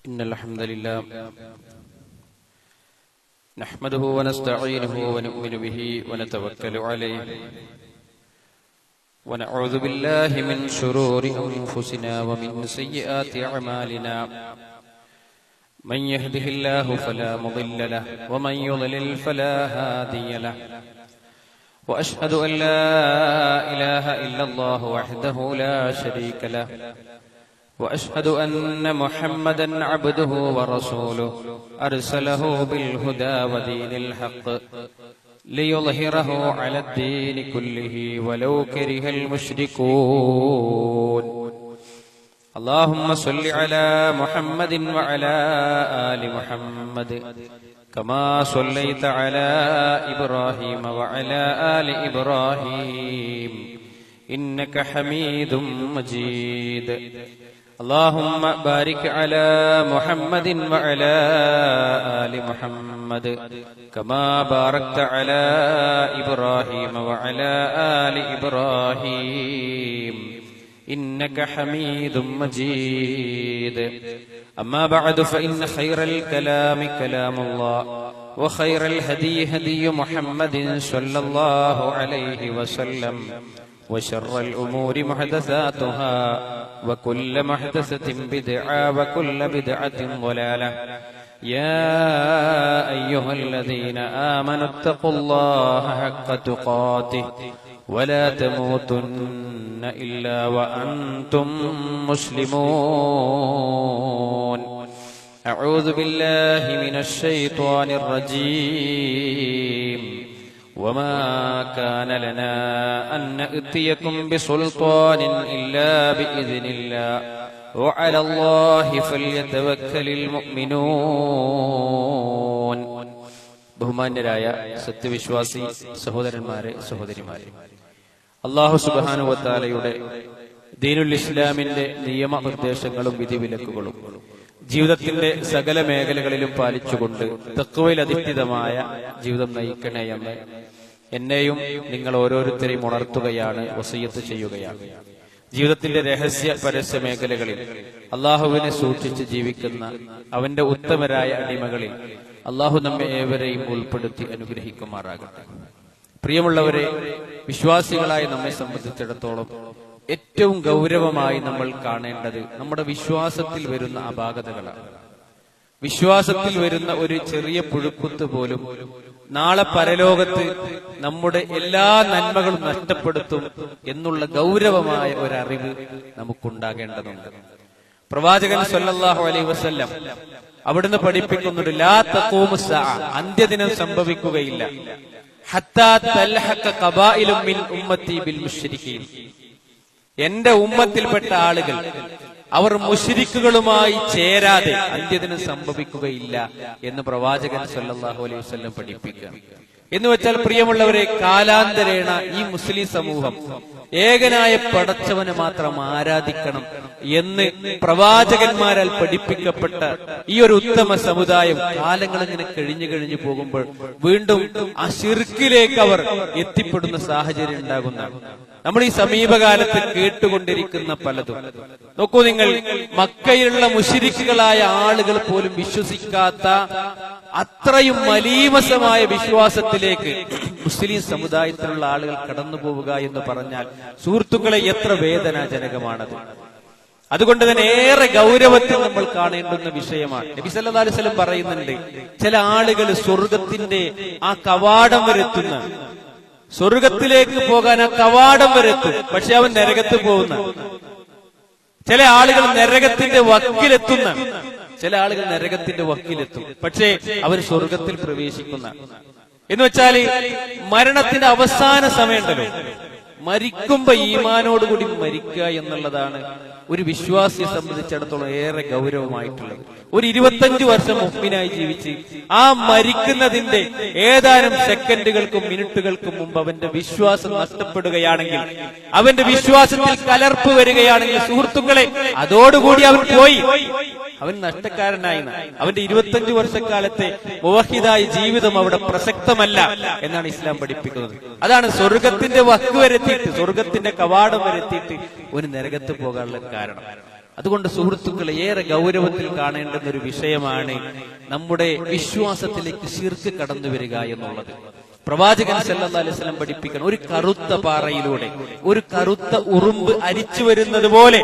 إن الحمد لله نحمده ونستعينه ونؤمن به ونتوكل عليه ونعوذ بالله من شرور أنفسنا ومن سيئات أعمالنا من يهده الله فلا مضل له ومن يضلل فلا هادي له وأشهد أن لا إله إلا الله وحده لا شريك له وأشهد أن محمدا عبده ورسوله أرسله بالهدى ودين الحق ليظهره على الدين كله ولو كره المشركون اللهم صل على محمد وعلى آل محمد كما صليت على إبراهيم وعلى آل إبراهيم إنك حميد مجيد اللهم بارك على محمد وعلى آل محمد كما باركت على إبراهيم وعلى آل إبراهيم إنك حميد مجيد أما بعد فإن خير الكلام كلام الله وخير الهدي هدي محمد صلى الله عليه وسلم وشر الأمور محدثاتها وكل محدثة بدعة وكل بدعة ضلالة يا أيها الذين آمنوا اتقوا الله حق تقاته ولا تموتن إلا وأنتم مسلمون أعوذ بالله من الشيطان الرجيم وما كان لنا أن نأتيكم بسلطان إلا بإذن الله وعلى الله فليتوكل المؤمنون ബഹുമാന്യരായ സത്യവിശ്വാസി സഹോദരന്മാരെ സഹോദരിമാരെ, അല്ലാഹു സുബ്ഹാനഹു വ തആലയുടെ ദീനുൽ ഇസ്ലാമിന്റെ നിയമനിർദ്ദേശങ്ങളും വിധിവിലക്കുകളും ജീവിതത്തിന്റെ സകല മേഖലകളിലും പാലിച്ചുകൊണ്ട് തഖ്വയിൽ അധിഷ്ഠിതമായ ജീവിതം നയിക്കണേ എന്ന് എന്നെയും നിങ്ങൾ ഓരോരുത്തരെയും ഉണർത്തുകയാണ്, വസിയ്യത്ത് ചെയ്യുകയാണ്. ജീവിതത്തിന്റെ രഹസ്യ പരസ്യ മേഖലകളിൽ അള്ളാഹുവിനെ സൂക്ഷിച്ച് ജീവിക്കുന്ന അവന്റെ ഉത്തമരായ അടിമകളിൽ അള്ളാഹു നമ്മെ ഏവരെയും ഉൾപ്പെടുത്തി അനുഗ്രഹിക്കുമാറാകട്ടെ. പ്രിയമുള്ളവരെ, വിശ്വാസികളായ നമ്മെ സംബന്ധിച്ചിടത്തോളം ഏറ്റവും ഗൗരവമായി നമ്മൾ കാണേണ്ടത് നമ്മുടെ വിശ്വാസത്തിൽ വരുന്ന അപാകതകളാണ്. വിശ്വാസത്തിൽ വരുന്ന ഒരു ചെറിയ പുഴുക്കുത്ത് പോലും നാളെ പരലോകത്ത് നമ്മുടെ എല്ലാ നന്മകളും നഷ്ടപ്പെടുത്തും എന്നുള്ള ഗൗരവമായ ഒരറിവ് നമുക്കുണ്ടാകേണ്ടതുണ്ട്. പ്രവാചകൻ സല്ലല്ലാഹു അലൈഹി വസല്ലം അവിടുന്ന് പഠിപ്പിക്കുന്നുണ്ട്, ലാ തഖൂമു സ്സാഅ, അന്ത്യദിനം സംഭവിക്കുകയില്ല, ഹത്താ തൽഹഖ ഖബായിലു മിൻ ഉമ്മത്തി ബിൽ മുശ്രിക്കീൻ, എന്റെ ഉമ്മത്തിൽപ്പെട്ട ആളുകൾ അവർ മുശ്രിക്കുകളുമായി ചേരാതെ അന്ത്യദിനം സംഭവിക്കുകയില്ല എന്ന് പ്രവാചകൻ സല്ലല്ലാഹു അലൈഹി വസല്ലം പഠിപ്പിക്കുക. എന്ന് വെച്ചാൽ പ്രിയമുള്ളവരെ, കാലാന്തരേണ ഈ മുസ്ലിം സമൂഹം ഏകനായ പടച്ചവനെ മാത്രം ആരാധിക്കണം എന്ന് പ്രവാചകന്മാരാൽ പഠിപ്പിക്കപ്പെട്ട ഈ ഒരു ഉത്തമ സമുദായം കാലങ്ങൾ ഇങ്ങനെ കഴിഞ്ഞു പോകുമ്പോൾ വീണ്ടും ആ ശിർക്കിലേക്ക് അവർ എത്തിപ്പെടുന്ന സാഹചര്യം ഉണ്ടാകുന്നതാണ്. നമ്മൾ ഈ സമീപകാലത്ത് കേട്ടുകൊണ്ടിരിക്കുന്ന പലതും നോക്കൂ നിങ്ങൾ. മക്കയിലുള്ള മുശ്രിക്കുകളായ ആളുകൾ പോലും വിശ്വസിക്കാത്ത അത്രയും മലീമസമായ വിശ്വാസത്തിലേക്ക് മുസ്ലിം സമുദായത്തിലുള്ള ആളുകൾ കടന്നു പോവുക എന്ന് പറഞ്ഞാൽ സുഹൃത്തുക്കളെ, എത്ര വേദനാജനകമാണത്. അതുകൊണ്ട് തന്നെ ഏറെ ഗൗരവത്തിൽ നമ്മൾ കാണേണ്ടുന്ന വിഷയമാണ്. നബി സല്ലല്ലാഹു അലൈഹി വസല്ലം പറയുന്നുണ്ട്, ചില ആളുകൾ സ്വർഗത്തിന്റെ ആ കവാടം വരെത്തുന്ന, സ്വർഗത്തിലേക്ക് പോകാൻ ആ കവാടം വരെത്തും, പക്ഷെ അവൻ നരകത്ത് പോകുന്ന. ചില ആളുകൾ നരകത്തിന്റെ വക്കിലെത്തുന്ന, ചില ആളുകൾ നരകത്തിന്റെ വക്കിലെത്തും, പക്ഷേ അവർ സ്വർഗത്തിൽ പ്രവേശിക്കുന്ന. എന്ന് വെച്ചാല് മരണത്തിന്റെ അവസാന സമയമുണ്ടല്ലോ, മരിക്കുമ്പോ ഈമാനോടുകൂടി മരിക്കുക എന്നുള്ളതാണ് ഒരു വിശ്വാസിയെ സംബന്ധിച്ചിടത്തോളം ഏറെ ഗൗരവമായിട്ടുള്ളത്. ഒരു 25 വർഷം മുഅ്മിനായി ജീവിച്ച് ആ മരിക്കുന്നതിന്റെ ഏതാനും സെക്കൻഡുകൾക്കും മിനിറ്റുകൾക്കും മുമ്പ് അവന്റെ വിശ്വാസം നഷ്ടപ്പെടുകയാണെങ്കിൽ, അവന്റെ വിശ്വാസത്തിൽ കലർപ്പ് വരികയാണെങ്കിൽ സുഹൃത്തുക്കളെ, അതോടുകൂടി അവൻ പോയി, അവൻ നഷ്ടക്കാരനായി. അവന്റെ 25 വർഷക്കാലത്തെ മുവഹിദായ ജീവിതം അവിടെ പ്രസക്തമല്ല എന്നാണ് ഇസ്ലാം പഠിപ്പിക്കുന്നത്. അതാണ് സ്വർഗത്തിന്റെ വക്ക് വരെത്തിയിട്ട്, സ്വർഗത്തിന്റെ കവാടം വരെത്തിയിട്ട് ഒരു നരകത്ത് പോകാനുള്ള കാരണം. അതുകൊണ്ട് സുഹൃത്തുക്കളെ, ഏറെ ഗൗരവത്തിൽ കാണേണ്ടുന്ന ഒരു വിഷയമാണ് നമ്മുടെ വിശ്വാസത്തിലേക്ക് ശിർക്ക് കടന്നു വരിക എന്നുള്ളത്. പ്രവാചകൻ സല്ലല്ലാഹു അലൈഹി വസല്ലം പഠിപ്പിക്കണം, ഒരു കറുത്ത പാറയിലൂടെ ഒരു കറുത്ത ഉറുമ്പ് അരിച്ചു വരുന്നത് പോലെ,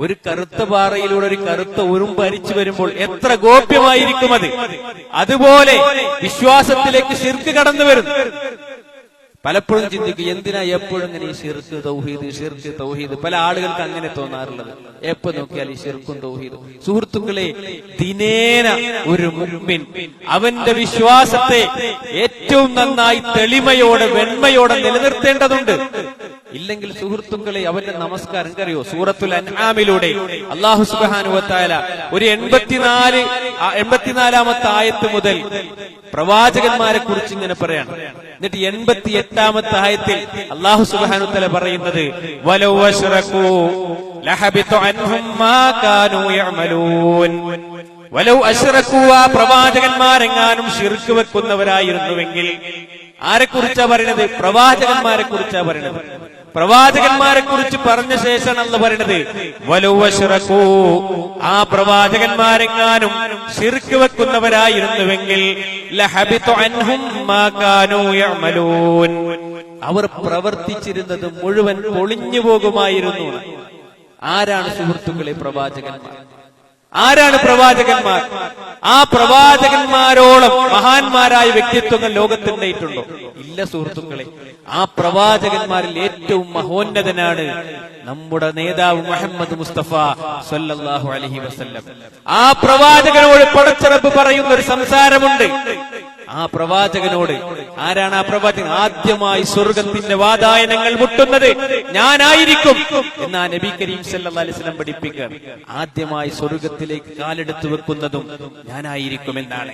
ഒരു കറുത്ത പാറയിലൂടെ ഒരു കറുത്ത ഉറുമ്പ് അരിച്ചു വരുമ്പോൾ എത്ര ഗോപ്യമായിരിക്കും അത്. അതുപോലെ വിശ്വാസത്തിലേക്ക് ശിർക്ക് കടന്നു വരും. പലപ്പോഴും ചിന്തിക്കും, എന്തിനാ എപ്പോഴും ഇങ്ങനെ ഈ ഷിർക്ക് തൗഹീദ്. പല ആളുകൾക്ക് അങ്ങനെ തോന്നാറുള്ളത്. എപ്പോ നോക്കിയാൽ ഈ ഷിർക്കും തൗഹീദും. സുഹൃത്തുക്കളെ, ദിനേന ഒരു മുഅ്മിൻ അവന്റെ വിശ്വാസത്തെ ഏറ്റവും നന്നായി തെളിമയോടെ വെണ്മയോടെ നിലനിർത്തേണ്ടതുണ്ട്. ഇല്ലെങ്കിൽ സുഹൃത്തുക്കളെ, അവന്റെ നമസ്കാരം അറിയോ, സൂറത്തുൽ അൻആമിലൂടെ അല്ലാഹു സുബ്ഹാനഹു വ തആല ഒരു 84-ാമത്തെ ആയത്ത് മുതൽ പ്രവാചകന്മാരെ കുറിച്ച് ഇങ്ങനെ പറയാണ്. എന്നിട്ട് 88-ാമത്തെ ആയത്തിൽ അല്ലാഹു സുബ്ഹാനഹു വ തആല പറയുന്നത്, വലൗ അശ്റകൂ ലഹബിത അൻഹും മാ കാനൂ യഅമലൂൻ. വലൗ അശ്റകൂ, ആ പ്രവാചകന്മാരെങ്ങാനും ശിർക്ക് വെക്കുന്നവരായിരുന്നുവെങ്കിൽ. ആരെക്കുറിച്ചാ പറയുന്നത്? പ്രവാചകന്മാരെ കുറിച്ചാ പറയുന്നത്. പ്രവാചകന്മാരെ കുറിച്ച് പറഞ്ഞ ശേഷമാണ് അല്ലാഹു പറയുന്നത്, വലൗ അശ്റകൂ, ആ പ്രവാചകന്മാരെങ്ങാനും ശിർക്ക് വെക്കുന്നവരായിരുന്നുവെങ്കിൽ ലഹബിത അൻഹും മാ കാനൂ യഅമലൂൻ, അവർ പ്രവർത്തിച്ചിരുന്നത് മുഴുവൻ പൊളിഞ്ഞു പോകുമായിരുന്നു. ആരാണ് സുഹൃത്തുക്കളെ പ്രവാചകന്മാർ? ആരാണ് പ്രവാചകന്മാർ? ആ പ്രവാചകന്മാരോളം മഹാന്മാരായ വ്യക്തിത്വങ്ങൾ ലോകത്തുണ്ടായിട്ടുണ്ടോ? ഇല്ല സുഹൃത്തുക്കളെ. ആ പ്രവാചകന്മാരിൽ ഏറ്റവും മഹോന്നതനാണ് നമ്മുടെ നേതാവ് മുഹമ്മദ് മുസ്തഫ സല്ലല്ലാഹു അലൈഹി വസല്ലം. ആ പ്രവാചകനോട് പടച്ച റബ്ബ് പറയുന്ന ഒരു സംസാരമുണ്ട്. ആ പ്രവാചകനോട്, ആരാണ് ആ പ്രവാചകൻ? ആദ്യമായി സ്വർഗത്തിന്റെ വാതായനങ്ങൾ മുട്ടുന്നത് ഞാനായിരിക്കും എന്നാ നബി കരീം സല്ലല്ലാഹു അലൈഹി വസല്ലം പഠിപ്പിക്കുക. ആദ്യമായി സ്വർഗത്തിലേക്ക് കാലെടുത്തു വെക്കുന്നതും ഞാനായിരിക്കും എന്നാണ്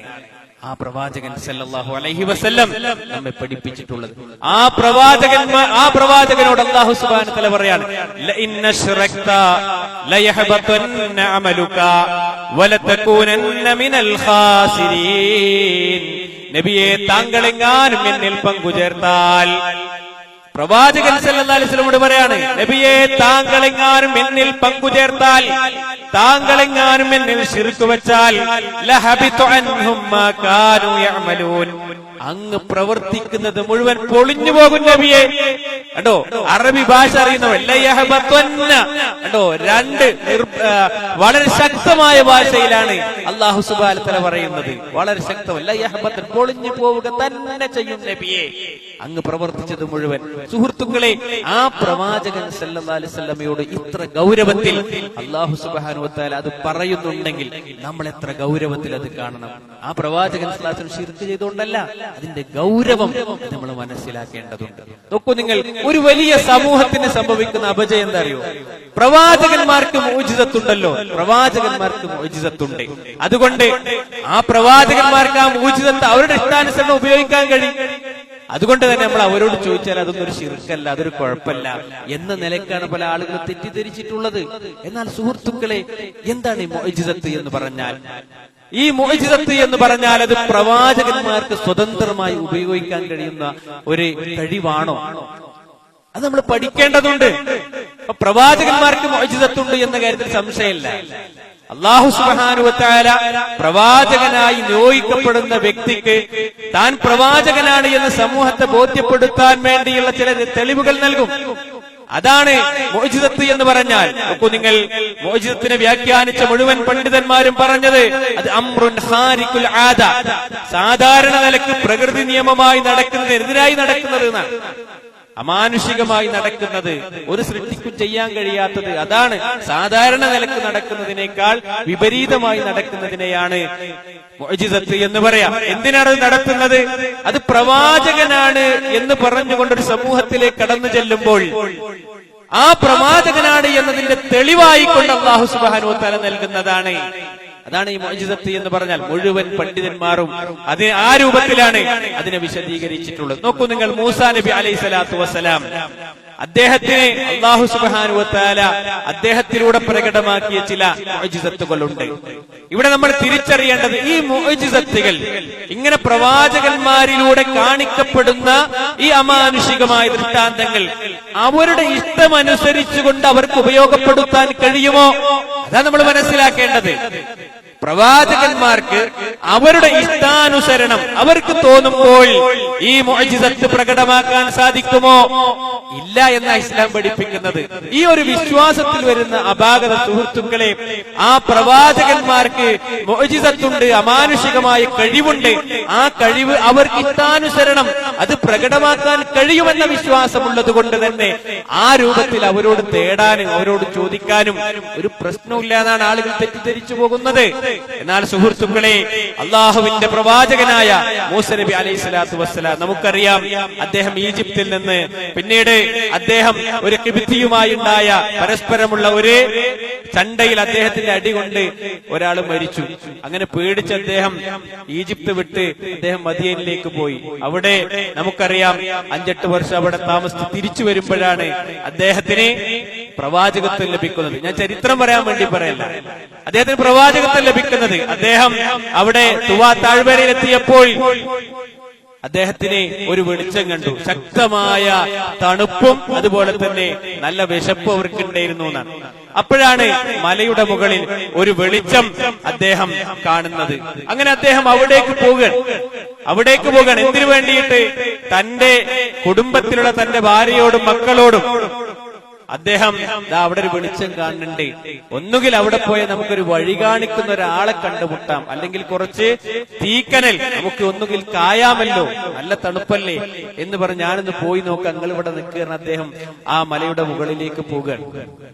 ആ പ്രവാചകൻ സല്ലല്ലാഹു അലൈഹി വസല്ലം നമ്മെ പഠിപ്പിച്ചിട്ടുള്ളത്. ആ പ്രവാചകനോട് അല്ലാഹു സുബ്ഹാനഹു വ തആല പറയാണ്, ലഇന്ന അശ്റക്ത ലയഹബതന്ന അമലുക വലതകൂനന്ന മിനൽ ഖാസിരീൻ. നബിയെ, താങ്കളെങ്ങാനും എന്നിൽ പങ്കുചേർത്താൽ. പ്രവാചകൻ സല്ലല്ലാഹു അലൈഹി വസല്ലമയോട് പറയാണ്, നബിയെ, താങ്കളെങ്ങാനും എന്നിൽ പങ്കുചേർത്താൽ, താങ്കളെങ്ങാനും എന്നിൽ ശിർക്ക് വെച്ചാൽ ലഹബിത അൻഹും മാ കാനൂ യഅമലൂൻ, അങ്ങ് പ്രവർത്തിക്കുന്നത് മുഴുവൻ പൊളിഞ്ഞു പോകും നബിയെ. കണ്ടോ, അറബി ഭാഷ അറിയുന്നവൻ ലയഹബതന്ന, കണ്ടോ, രണ്ട് വളരെ ശക്തമായ ഭാഷയിലാണ് അല്ലാഹു സുബ്ഹാനഹു വ തആല പറയുന്നത്. വളരെ ശക്തം, ലയഹബത, പൊളിഞ്ഞു പോവുക തന്നെ ചെയ്യും നബിയെ, അങ്ങ് പ്രവർത്തിച്ചത് മുഴുവൻ. സുഹൃത്തുക്കളെ, ആ പ്രവാചകൻ സല്ലല്ലാഹു അലൈഹി വസല്ലമയോട് ഇത്ര ഗൗരവത്തിൽ അല്ലാഹു സുബ്ഹാനഹു വ തആല അത് പറയുന്നുണ്ടെങ്കിൽ നമ്മൾ എത്ര ഗൗരവത്തിൽ അത് കാണണം. ആ പ്രവാചകൻ സല്ലല്ലാഹു അലൈഹി വസല്ലം ശിർക്ക് ചെയ്തുകൊണ്ടല്ല, അതിന്റെ ഗൗരവം നമ്മൾ മനസ്സിലാക്കേണ്ടതുണ്ട്. നോക്കൂ നിങ്ങൾ, ഒരു വലിയ സമൂഹത്തിന് സംഭവിക്കുന്ന അപജയം എന്താ അറിയോ? പ്രവാചകന്മാർക്ക് മുഅ്ജിസത്തുണ്ടല്ലോ, പ്രവാചകന്മാർക്ക് മുഅ്ജിസത്തുണ്ട്. അതുകൊണ്ട് ആ പ്രവാചകന്മാർക്ക് ആ മുഅ്ജിസത്ത് അവരുടെ ഇഷ്ടാനുസരണം ഉപയോഗിക്കാൻ കഴിയും. അതുകൊണ്ട് തന്നെ നമ്മൾ അവരോട് ചോദിച്ചാൽ അതൊന്നും ഒരു ശിർക്കല്ല, അതൊരു കുഴപ്പമില്ല എന്ന നിലയ്ക്കാണ് പല ആളുകൾ തെറ്റിദ്ധരിച്ചിട്ടുള്ളത്. എന്നാൽ സുഹൃത്തുക്കളെ, എന്താണ് ഈ മുഅ്ജിസത്ത് എന്ന് പറഞ്ഞാൽ? ഈ മുഅ്ജിസത്ത് എന്ന് പറഞ്ഞാൽ അത് പ്രവാചകന്മാർക്ക് സ്വതന്ത്രമായി ഉപയോഗിക്കാൻ കഴിയുന്ന ഒരു കഴിവാണോ? അത് നമ്മൾ പഠിക്കേണ്ടതുണ്ട്. പ്രവാചകന്മാർക്ക് മുഅ്ജിസത്തുണ്ട് എന്ന കാര്യത്തിൽ സംശയമില്ല. അല്ലാഹു സുബ്ഹാനഹു വ തആല പ്രവാചകനായി നിയോഗിക്കപ്പെടുന്ന വ്യക്തിക്ക് താൻ പ്രവാചകനാണ് എന്ന് സമൂഹത്തെ ബോധ്യപ്പെടുത്താൻ വേണ്ടിയുള്ള ചില തെളിവുകൾ നൽകും. അതാണ് മുഅ്ജിസത്ത് എന്ന് പറഞ്ഞാൽ. നോക്കൂ നിങ്ങൾ, മുഅ്ജിസത്തിനെ വ്യാഖ്യാനിച്ച മുഴുവൻ പണ്ഡിതന്മാരും പറഞ്ഞത് അത് അംറുൻ ഖാരിഖുൽ ആദ, സാധാരണ നിലക്ക് പ്രകൃതി നിയമമായി നടക്കുന്നതിനെതിരായി നടക്കുന്നത് എന്നാണ്. അമാനുഷികമായി നടക്കുന്നത്, ഒരു സൃഷ്ടിക്കും ചെയ്യാൻ കഴിയാത്തത്, അതാണ് സാധാരണ നിലക്ക് നടക്കുന്നതിനേക്കാൾ വിപരീതമായി നടക്കുന്നതിനെയാണ് മുഅ്ജിസത്ത് എന്ന് പറയാം. എന്തിനാണ് അത് നടത്തുന്നത്? അത് പ്രവാചകനാണ് എന്ന് പറഞ്ഞുകൊണ്ടൊരു സമൂഹത്തിലേക്ക് കടന്നു ചെല്ലുമ്പോൾ ആ പ്രവാചകനാണ് എന്നതിന്റെ തെളിവായിക്കൊണ്ട് അല്ലാഹു സുബ്ഹാനഹു വ തആല നൽകുന്നതാണ്. അതാണ് ഈ മുഅ്ജിസത്ത് എന്ന് പറഞ്ഞാൽ. മുഴുവൻ പണ്ഡിതന്മാരും അത് ആ രൂപത്തിലാണ് അതിനെ വിശദീകരിച്ചിട്ടുള്ളത്. നോക്കൂ നിങ്ങൾ, മൂസാ നബി അലൈഹി സ്വലാത്തു വസ്സലാം അദ്ദേഹത്തിന് അല്ലാഹു സുബ്ഹാനഹു വ തആല അദ്ദേഹത്തിലൂടെ പ്രകടമാക്കിയ ചില മുഅ്ജിസത്തുകളുണ്ട്. ഇവിടെ നമ്മൾ തിരിച്ചറിയേണ്ടത് ഈ മുഅ്ജിസത്തുകൾ, ഇങ്ങനെ പ്രവാചകന്മാരിലൂടെ കാണിക്കപ്പെടുന്ന ഈ അമാനുഷികമായ ദൃഷ്ടാന്തങ്ങൾ അവരുടെ ഇഷ്ടമനുസരിച്ചുകൊണ്ട് അവർക്ക് ഉപയോഗപ്പെടുത്താൻ കഴിയുമോ? അതാണ് നമ്മൾ മനസ്സിലാക്കേണ്ടത്. പ്രവാചകന്മാർക്ക് അവരുടെ ഇഷ്ടാനുസരണം അവർക്ക് തോന്നുമ്പോൾ ഈ മുഅ്ജിസത്ത് പ്രകടമാക്കാൻ സാധിക്കുമോ? ഇല്ല എന്ന ഇസ്ലാം പഠിപ്പിക്കുന്നത്. ഈ ഒരു വിശ്വാസത്തിൽ വരുന്ന അപാകത സുഹൃത്തുക്കളെ, ആ പ്രവാചകന്മാർക്ക് മുഅ്ജിസത്തുണ്ട്, അമാനുഷികമായ കഴിവുണ്ട്. ആ കഴിവ് അവർക്ക് ഇഷ്ടാനുസരണം അത് പ്രകടമാക്കാൻ കഴിയുമെന്ന വിശ്വാസമുള്ളത് കൊണ്ട് തന്നെ ആ രൂപത്തിൽ അവരോട് തേടാനും അവരോട് ചോദിക്കാനും ഒരു പ്രശ്നമില്ല എന്നാണ് ആളുകൾ തെറ്റിദ്ധരിച്ചു പോകുന്നത്. എന്നാൽ സുഹൃത്തുക്കളെ, അള്ളാഹുവിന്റെ പ്രവാചകനായ മൂസാ നബി അലൈഹി സ്വലാത്തു വസ്സലാം, നമുക്കറിയാം അദ്ദേഹം ഈജിപ്തിൽ നിന്ന്, പിന്നീട് അദ്ദേഹം ഒരു ഖിബ്തിയുമായി ഉണ്ടായ പരസ്പരമുള്ള ഒരു ചണ്ടയിൽ അദ്ദേഹത്തിന്റെ അടി കൊണ്ട് ഒരാൾ മരിച്ചു. അങ്ങനെ പേടിച്ച് അദ്ദേഹം ഈജിപ്ത് വിട്ട് അദ്ദേഹം മദീനയിലേക്ക് പോയി. അവിടെ നമുക്കറിയാം 5-8 വർഷം അവിടെ താമസിച്ച് തിരിച്ചു വരുമ്പോഴാണ് അദ്ദേഹത്തിന് പ്രവാചകത്വം ലഭിക്കുന്നത്. ഞാൻ ചരിത്രം പറയാൻ വേണ്ടി പറയല്ല, അദ്ദേഹത്തിന് പ്രവാചകത്വം ലഭിക്കുന്നത്. അദ്ദേഹം അവിടെ തുവാ താഴ്വരയിലെത്തിയപ്പോൾ അദ്ദേഹത്തിന് ഒരു വെളിച്ചം കണ്ടു. ശക്തമായ തണുപ്പും അതുപോലെ തന്നെ നല്ല വിശപ്പും അവർക്കുണ്ടായിരുന്നു എന്നാണ്. അപ്പോഴാണ് മലയുടെ മുകളിൽ ഒരു വെളിച്ചം അദ്ദേഹം കാണുന്നത്. അങ്ങനെ അദ്ദേഹം അവിടേക്ക് പോവുകയാണ്. എന്തിനു വേണ്ടിയിട്ട്? തന്റെ കുടുംബത്തിലുള്ള തന്റെ ഭാര്യയോടും മക്കളോടും അദ്ദേഹം അവിടെ ഒരു വെളിച്ചം കാണുന്നുണ്ട്, ഒന്നുകിൽ അവിടെ പോയ നമുക്കൊരു വഴി കാണിക്കുന്ന ഒരാളെ കണ്ടുമുട്ടാം, അല്ലെങ്കിൽ കുറച്ച് തീക്കനൽ നമുക്ക് ഒന്നുകിൽ കായാമല്ലോ, നല്ല തണുപ്പല്ലേ എന്ന് പറഞ്ഞ് ഞാനൊന്ന് പോയി നോക്കാം, നിങ്ങൾ ഇവിടെ നിൽക്കുകയാണ്. അദ്ദേഹം ആ മലയുടെ മുകളിലേക്ക് പോവുകയാണ്,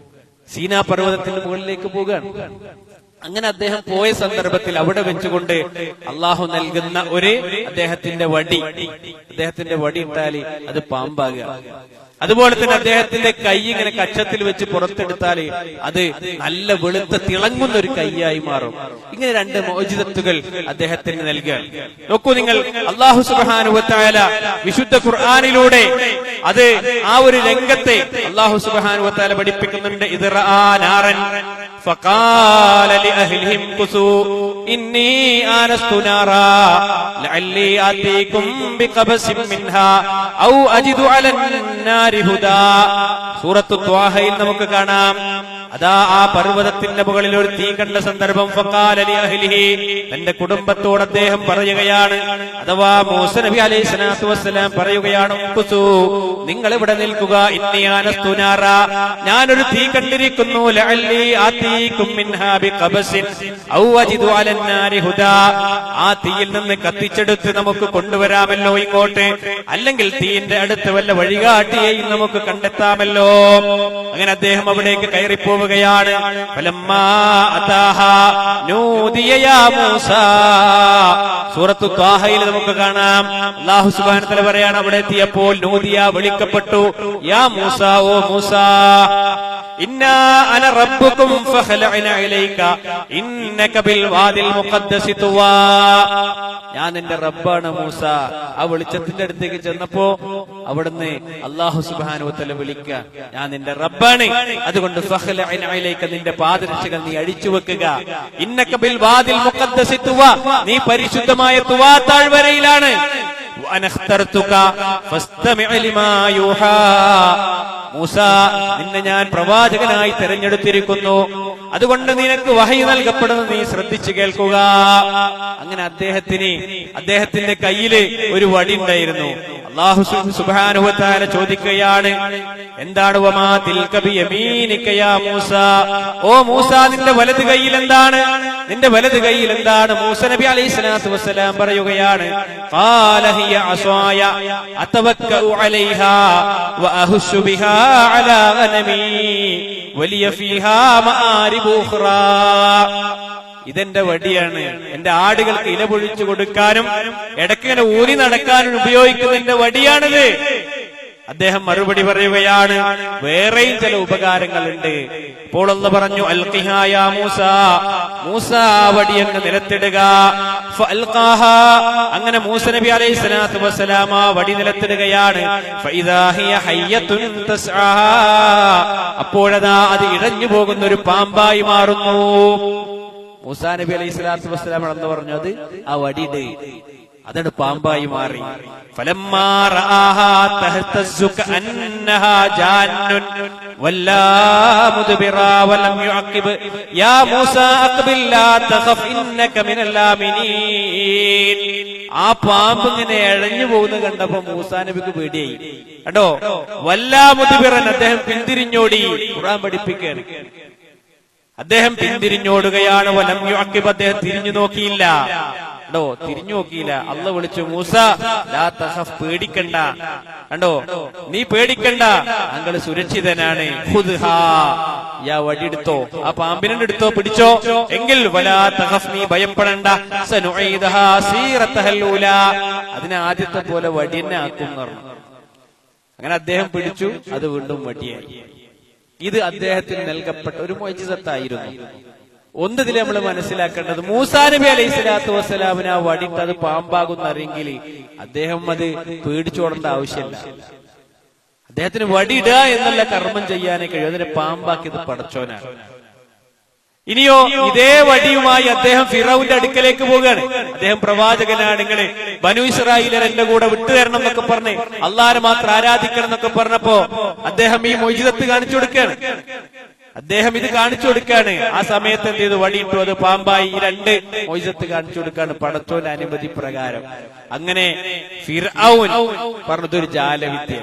സീനാ പർവ്വതത്തിന്റെ മുകളിലേക്ക് പോവുകയാണ്. അങ്ങനെ അദ്ദേഹം പോയ സന്ദർഭത്തിൽ അവിടെ വെച്ചുകൊണ്ട് അള്ളാഹു നൽകുന്ന ഒരു അദ്ദേഹത്തിന്റെ വടി ഇട്ടാൽ അത് പാമ്പാകുക. അതുപോലെ തന്നെ അദ്ദേഹത്തിന്റെ കൈ ഇങ്ങനെ കക്ഷത്തിൽ വെച്ച് പുറത്തെടുത്താല് അത് നല്ല വെളുത്ത തിളങ്ങുന്ന ഒരു കൈയായി മാറും. ഇങ്ങനെ 2 മുഅ്ജിസത്തുകൾ അദ്ദേഹത്തിന് നൽകുകയാണ്. നോക്കൂ നിങ്ങൾ, അല്ലാഹു സുബ്ഹാനഹു വ തആല വിശുദ്ധ ഖുർആനിലൂടെ അത് ആ ഒരു രംഗത്തെ അല്ലാഹു സുബ്ഹാനഹു വ തആല പഠിപ്പിക്കുന്നുണ്ട്. ഇദ്റാ നാറൻ ഫഖാല ലിഅഹ്ലിഹിം ഖുസൂ ഇന്നി ആനസ്തു നാറാ ലഅല്ലി ആതീകും ബിഖബസിൻ മിൻഹാ ഔ അജിദു അലന്നാരി ഹുദാ. സൂറത്തു ത്വാഹയിൽ നമുക്ക് കാണാം, അതാ ആ പർവ്വതത്തിന്റെ മുകളിൽ ഒരു തീ കണ്ട സന്ദർഭം. ഫഖാല ലിഅഹ്ലിഹി, തന്റെ കുടുംബത്തോട് അദ്ദേഹം പറയുകയാണ്, അഥവാ മൂസാ നബി അലൈഹി സ്വലാത്തു വസ്സലാം പറയുകയാണ്, ഖുസൂ, നിങ്ങൾ ഇവിടെ നിൽക്കുക, ഇന്നി ആനസ്തു നാറാ, ഞാനൊരു തീ കണ്ടിരിക്കുന്നു, ലഅല്ലി ആതീകും മിൻഹാ ബിഖബസിൻ ഔ അജിദു അലന്നാരി ഹുദാ, ആ തീയിൽ നിന്ന് കത്തിച്ചെടുത്ത് നമുക്ക് കൊണ്ടുവരാമല്ലോ ഇങ്ങോട്ട്, അല്ലെങ്കിൽ തീന്റെ അടുത്ത് വല്ല വഴികാട്ടിയെയും നമുക്ക് കണ്ടെത്താമല്ലോ. അങ്ങനെ അദ്ദേഹം അവിടേക്ക് കയറിപ്പോ ാണ്. സൂറത്തു ത്വാഹയിൽ നമുക്ക് കാണാം, അല്ലാഹു സുബ്ഹാനഹു വ തആല പറയാണ്, അവിടെ എത്തിയപ്പോൾ നൂദിയ, വിളിക്കപ്പെട്ടു, യാ മൂസ, ഓ മൂസ, ഇന്നാ അന റബ്ബുകും ഫഖലഅന ഇലൈക ഇന്നക ബിൽ വാദിൽ മുഖദ്ദസി തുവാ, ഞാൻ നിന്റെ റബ്ബാണ് മൂസ. ആ വെളിച്ചത്തിന്റെ അടുത്തേക്ക് ചെന്നപ്പോ അവിടുന്ന് അല്ലാഹു സുബ്ഹാനഹു വ തആല വിളിക്കുക, ഞാൻ നിന്റെ റബ്ബാണ്, അതുകൊണ്ട് ഫഖലഅന ഇലൈക, നിന്റെ പാദരക്ഷകൾ നീ അഴിച്ചു വെക്കുക, ഇന്നക ബിൽ വാദിൽ മുഖദ്ദസി തുവാ, നീ പരിശുദ്ധമായ തുവാ താഴ്വരയിലാണ്, വഅനഖ്തർതുക ഫസ്തമിഅ ലിമാ യൂഹാ, മൂസ, നിന്നെ ഞാൻ പ്രവാചകനായി തെരഞ്ഞെടുത്തിരിക്കുന്നു, അതുകൊണ്ട് നിനക്ക് വഹയി നൽകപ്പെടുന്നത് നീ ശ്രദ്ധിച്ചു കേൾക്കുക. അങ്ങനെ അദ്ദേഹത്തിന്റെ കയ്യില് ഒരു വടി ഉണ്ടായിരുന്നു. അല്ലാഹു സുബ്ഹാനഹു വ തആല ചോദിക്കുകയാണ്, എന്താണ്? വമാ തിൽക ബിയമീനിക യാ മൂസ, ഓ മൂസ, നിന്റെ വലത് കൈയിൽ എന്താണ്? നിന്റെ വലത് കൈയിൽ എന്താണ്? മൂസാ നബി അലൈഹി സ്വലാത്തു വസ്സലാം പറയുകയാണ്, ഖാല ഹിയ അസ്വായ അതവക്കഉ അലൈഹാ വഅഹുശു ബിഹാ അലാ ഗനമി വലിയ ഫീഹാ മആരിബു ഉഖ്റാ, ഇതെന്റെ വടിയാണ്, എന്റെ ആടുകൾക്ക് ഇല പൊഴിച്ചു കൊടുക്കാനും ഇടയ്ക്കിങ്ങനെ ഊരി നടക്കാനും ഉപയോഗിക്കുന്ന എന്റെ വടിയാണിത്. അദ്ദേഹം മറുപടി പറയുകയാണ്, വേറെയും ചില ഉപകാരങ്ങളുണ്ട്. അപ്പോൾ അല്ലാഹു പറഞ്ഞു, അൽഖിഹാ യാ മൂസ, മൂസ വടി അങ്ങ് നിലത്തിടുക. ഫഅൽഖാഹാ, അങ്ങനെ മൂസ നബി അലൈഹി സ്വലാത്തു വസ്സലാം ആ വടി നിലത്തിടുകയാണ്. ഫഇദാ ഹിയ ഹയ്യത്തുൻ തസ്ആ, അപ്പോഴതാ അത് ഇഴഞ്ഞു പോകുന്ന ഒരു പാമ്പായി മാറുന്നു. മൂസാ നബി അലൈഹി സ്വലാത്തു വസ്സലാം എന്ന് പറഞ്ഞു, അത് ആ വടിയുടെ അതാണ് പാമ്പായി മാറി. ഫലമ്മാ റആഹാ തഹ്തസ്സു കഅന്നഹാ ജാന്നുൻ വല്ലാ മുദ്ബിറാ വലം യുഅഖിബ് യാ മൂസാ അഖ്ബിൽ ലാ തഖഫ് ഇന്നക മിനൽ ആമിനീൻ. ആ പാമ്പ് ഇങ്ങനെ എഴഞ്ഞു പോകുന്നത് കണ്ടപ്പോ മൂസാ നബിക്ക് പേടിയായി. കണ്ടോ, വല്ലാ മുദ്ബിറൻ, അദ്ദേഹം പിന്തിരിഞ്ഞോടി. ഖുർആൻ പഠിപ്പിക്കുകയാണ്, അദ്ദേഹം പിന്തിരിഞ്ഞോടുകയാണ്. വലം യുഅഖിബ്, അദ്ദേഹം തിരിഞ്ഞു നോക്കിയില്ല. കണ്ടോ, തിരിഞ്ഞു നോക്കിയില്ല. അല്ലാഹു വിളിച്ചു, മൂസ ലാ തഖഫ്, പേടിക്കണ്ട. കണ്ടോ, നീ പേടിക്കണ്ട, താങ്കൾ സുരക്ഷിതനാണ്. ഖുദ്ഹാ, യാ വടിയെടുത്തോ, ആ പാമ്പിനെ എടുത്തോ, പിടിച്ചോ. എങ്കിൽ വലാ തഖഫ്, നീ ഭയപ്പെടണ്ട. സനുഈദഹാ സീറത്തഹൽ ഊലാ, അതിനെ ആദ്യത്തെ പോലെ വടിയെന്നെ ആക്കും എന്ന് പറഞ്ഞു. അങ്ങനെ അദ്ദേഹം പിടിച്ചു, അത് വീണ്ടും വടിയായി. ഇത് അദ്ദേഹത്തിന് നൽകപ്പെട്ട ഒരു മുഅ്ജിസത്തായിരുന്നു. ഒന്നതിൽ നമ്മൾ മനസ്സിലാക്കേണ്ടത്, മൂസാ നബി അലൈഹി സ്വലാത്തു വസ്സലാമിന് ആ വടിട്ട് അത് പാമ്പാകുന്നറിയെങ്കിൽ അദ്ദേഹം അത് പേടിച്ചോടേണ്ട ആവശ്യമില്ല. അദ്ദേഹത്തിന് വടിയിടുക എന്നുള്ള കർമ്മം ചെയ്യാനേ കഴിയും. അതിനെ പാമ്പാക്കിയത് പടച്ചോനാണ്. ഇനിയോ ഇതേ വടിയുമായി അദ്ദേഹം ഫിറൗന്റെ അടുക്കലേക്ക് പോവുകയാണ്. അദ്ദേഹം പ്രവാചകനാണ്. നിങ്ങള് ബനു ഇസ്രായേലർ എന്റെ കൂടെ വിട്ടുതരണം എന്നൊക്കെ പറഞ്ഞ്, അള്ളാഹനെ മാത്രം ആരാധിക്കണം എന്നൊക്കെ പറഞ്ഞപ്പോ അദ്ദേഹം ഈ മുഅ്ജിസത്ത് കാണിച്ചു കൊടുക്കുകയാണ്. അദ്ദേഹം ഇത് കാണിച്ചു കൊടുക്കാണ്. ആ സമയത്ത് എന്ത് ചെയ്തു, വടിയിട്ടു, അത് പാമ്പായി. ഈ രണ്ട് മുഅ്ജിസത്ത് കാണിച്ചു കൊടുക്കാണ് പടച്ചോന്റെ അനുമതി പ്രകാരം. അങ്ങനെ ഫിർഔൻ പറഞ്ഞതൊരു ജാലവിദ്യ.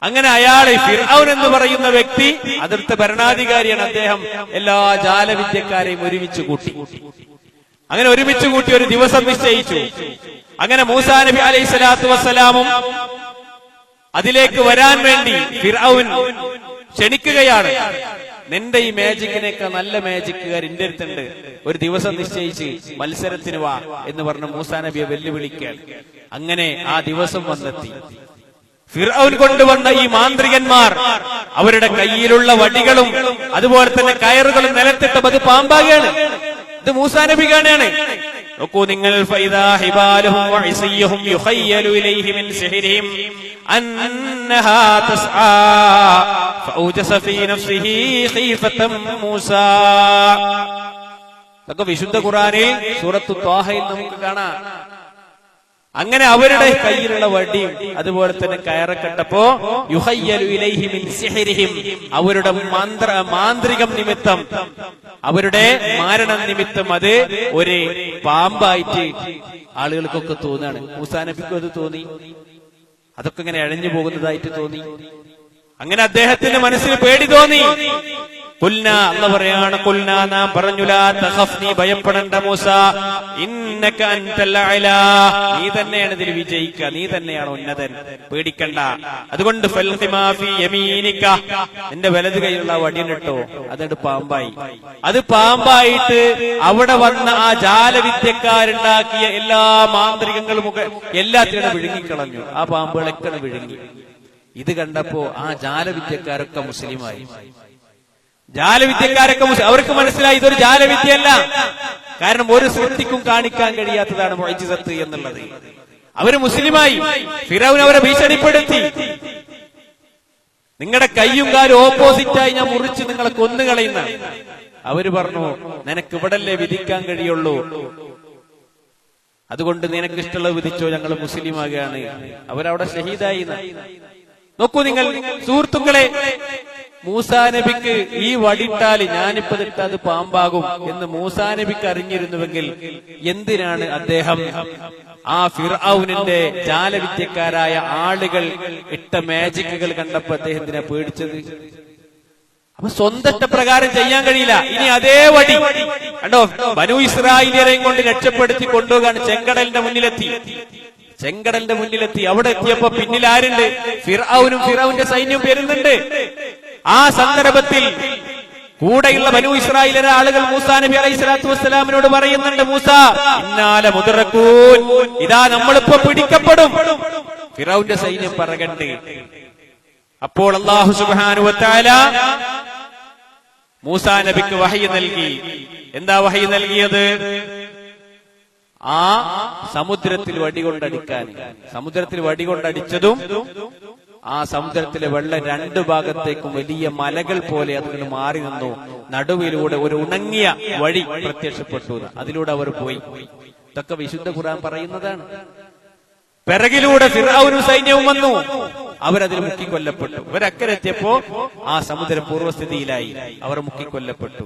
അങ്ങനെ അയാളെ ഫിർഔൻ എന്ന് പറയുന്ന വ്യക്തി അതിർത്ത ഭരണാധികാരിയാണ്. അദ്ദേഹം എല്ലാ ജാലവിദ്യക്കാരെയും ഒരുമിച്ച് കൂട്ടി. അങ്ങനെ ഒരുമിച്ച് കൂട്ടി ഒരു ദിവസം നിശ്ചയിച്ചു. അങ്ങനെ മൂസാ നബി അലൈഹി സ്വലാത്തു വസ്സലാമും അതിലേക്ക് വരാൻ വേണ്ടി ഫിർഔൻ ക്ഷണിക്കുകയാണ്. നിന്റെ ഈ മാജിക്കിനേക്കാൾ നല്ല മാജിക്കുകാർ എന്റെ അടുത്തുണ്ട്, ഒരു ദിവസം നിശ്ചയിച്ച് മത്സരത്തിന് വാ എന്ന് പറഞ്ഞ് മൂസാ നബിയെ വെല്ലുവിളിക്കാൻ. അങ്ങനെ ആ ദിവസം വന്നെത്തി. ഫിർഔൻ കൊണ്ടുവന്ന ഈ മാന്ത്രികന്മാർ അവരുടെ കയ്യിലുള്ള വടികളും അതുപോലെ തന്നെ കയറുകളും നിലത്തിട്ടപ്പോൾ അത് പാമ്പാകുകയാണ്. ഇത് മൂസാ നബി കാണുകയാണ്. നോക്കൂ നിങ്ങൾ, ഫൈദാ ഹിബാലുഹും വഇസിയ്യുഹും യുഖയ്യലു ഇലൈഹി മിൻ സിഹ്രിഹിം അന്നഹാ തസ്ആ ഫൗജസ ഫീ നഫ്സിഹി ഖീഫതൻ മൂസാ. ഇതൊക്കെ വിശുദ്ധ ഖുർആനിൽ സൂറത്തു ത്വാഹയിൽ നമുക്ക് കാണാം. അങ്ങനെ അവരുടെ കയ്യിലുള്ള വടിയും അതുപോലെ തന്നെ കയറക്കെട്ടപ്പോ യുഖയ്യലു ഇലൈഹി മിൻ സിഹ്രിഹിം, അവരുടെ മാന്ത്രികം നിമിത്തം, അവരുടെ മാരണം നിമിത്തം അത് ഒരു പാമ്പായിട്ട് ആളുകൾക്കൊക്കെ തോന്നാണ്. മൂസാ നബിക്കും അത് തോന്നി. അതൊക്കെ ഇങ്ങനെ അഴഞ്ഞു പോകുന്നതായിട്ട് തോന്നി. അങ്ങനെ അദ്ദേഹത്തിന്റെ മനസ്സിൽ പേടി തോന്നി. ഖുൽനാ, അല്ലാഹു പറയാണ്, ഖുൽനാ, നാം പറഞ്ഞു, ലാ തഖഫ്, നീ ഭയപ്പെടണ്ട മൂസ, ഇന്നക അൻതൽ അഅ്ലാ, നീ തന്നെയാണ് ഇതിൽ വിജയിക്കുക, നീ തന്നെയാണ് ഉന്നതൻ, പേടിക്കണ്ട. അതുകൊണ്ട് ഫൽഖിമാ ഫീ യമീനിക, നിന്റെ വലതു കൈയുള്ള വടിയിട്ടോ, അതെടുത്ത് പാമ്പായി. അത് പാമ്പായിട്ട് അവിടെ വന്ന ആ ജാലവിദ്യക്കാരുണ്ടാക്കിയ എല്ലാ മാന്ത്രികങ്ങളും എല്ലാത്തിനും വിഴുങ്ങിക്കളഞ്ഞു. ആ പാമ്പുകളൊക്കെ വിഴുങ്ങി. ഇത് കണ്ടപ്പോ ആ ജാലവിദ്യക്കാരൊക്കെ മുസ്ലിമായി. ജാലവിദ്യക്കാരൊക്കെ അവർക്ക് മനസ്സിലായി ഇതൊരു ജാലവിദ്യയല്ല. കാരണം ഒരു സൃഷ്ടിക്കും കാണിക്കാൻ കഴിയാത്തതാണ് മുഅ്ജിസത്ത് എന്നുള്ളത്. അവര് മുസ്ലിമായി. ഫിറൗൻ അവരെ ഭീഷണിപ്പെടുത്തി, നിങ്ങളുടെ കയ്യും കാലും ഓപ്പോസിറ്റായി ഞാൻ മുറിച്ച് നിങ്ങളെ കൊന്നുകളയുന്ന. അവര് പറഞ്ഞു, നിനക്ക് ഇവിടല്ലേ വിധിക്കാൻ കഴിയുള്ളൂ, അതുകൊണ്ട് നിനക്ക് ഇഷ്ടമുള്ളത് വിധിച്ചോ, ഞങ്ങൾ മുസ്ലിമാകുകയാണ്. അവരവിടെ ഷഹീദായി. നോക്കൂ നിങ്ങൾ സുഹൃത്തുക്കളെ, മൂസാ നബിക്ക് ഈ വടിട്ടാൽ ഞാനിപ്പോ ഇട്ടത് പാമ്പാകും എന്ന് മൂസാ നബിക്ക് അറിഞ്ഞിരുന്നുവെങ്കിൽ എന്തിനാണ് അദ്ദേഹം ആ ഫിർഔനിന്റെ ജാലവിദ്യക്കാരായ ആളുകൾ ഇട്ട മാജിക്കുകൾ കണ്ടപ്പോ അദ്ദേഹത്തിനെ പേടിച്ചത്? അപ്പൊ സ്വന്തം പ്രകാരം ചെയ്യാൻ കഴിയില്ല. ഇനി അതേ വടി കണ്ടോ, ബനു ഇസ്രായേലിയരെയും കൊണ്ട് രക്ഷപ്പെടുത്തി കൊണ്ടുപോകാൻ ചെങ്കടലിന്റെ മുന്നിലെത്തി. അവിടെ എത്തിയപ്പോ പിന്നിൽ ആരുണ്ട്? ഫിർഔനും ഫിർഔന്റെ സൈന്യം വരുന്നുണ്ട്. ആ സന്ദർഭത്തിൽ കൂടെയുള്ള ബനു ഇസ്രായേലിലെ ആളുകൾ മൂസാ നബി അലൈഹി സ്വലാത്തു വസ്സലാമിനോട് പറയുന്നുണ്ട്, മൂസാ ഇന്നാല മുദ്റകൂൻ, ഇതാ നമ്മളിപ്പോ പിടിക്കപ്പെടും. ഫിർഔന്റെ സൈന്യം പറകണ്ട്. അപ്പോൾ അല്ലാഹു സുബ്ഹാനഹു വ തആല മൂസാ നബിക്ക് വഹയി നൽകി. എന്താ വഹയി നൽകിയത്? ആ സമുദ്രത്തിൽ വടികൊണ്ടടിക്കാൻ. സമുദ്രത്തിൽ വടികൊണ്ടടിച്ചതും ആ സമുദ്രത്തിലെ വെള്ളം രണ്ടു ഭാഗത്തേക്കും വലിയ മലകൾ പോലെ അതിന് മാറി നിന്നു. നടുവിലൂടെ ഒരു ഉണങ്ങിയ വഴി പ്രത്യക്ഷപ്പെട്ടു. അതിലൂടെ അവർ പോയി. ഇതൊക്കെ വിശുദ്ധ ഖുർആൻ പറയുന്നതാണ്. പിറകിലൂടെ ഫിർഔനും സൈന്യവും വന്നു. അവരതിൽ മുക്കിക്കൊല്ലപ്പെട്ടു. ഇവരക്കരെത്തിയപ്പോ ആ സമുദ്രം പൂർവ്വസ്ഥിതിയിലായി. അവർ മുക്കിക്കൊല്ലപ്പെട്ടു.